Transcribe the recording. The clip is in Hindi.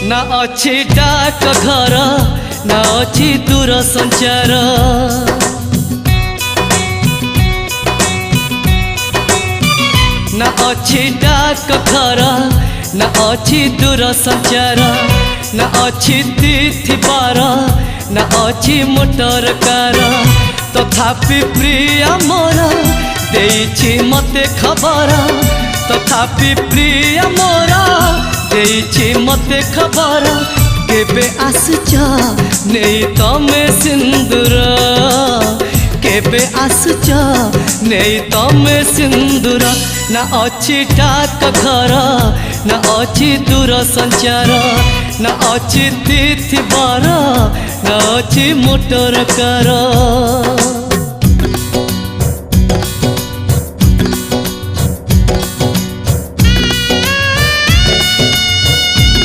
ना अच्छी डाक घर ना अच्छी दूर संचार ना अच्छी डाक घर ना अच्छी दूर संचार ना अच्छी तिथि बार ना अच्छी मोटर कार तथापि प्रिय मोर देइछि मते खबर तथापि प्रिय मोर देइछि मते खबर केबे आसुच नेई तमे सिंदूर केबे आसुच नेई तमे सिंदूर ना अच्छी डाक घर ना अच्छी दूर संचार ना अच्छी तिथि बार ना अच्छी मोटर कार।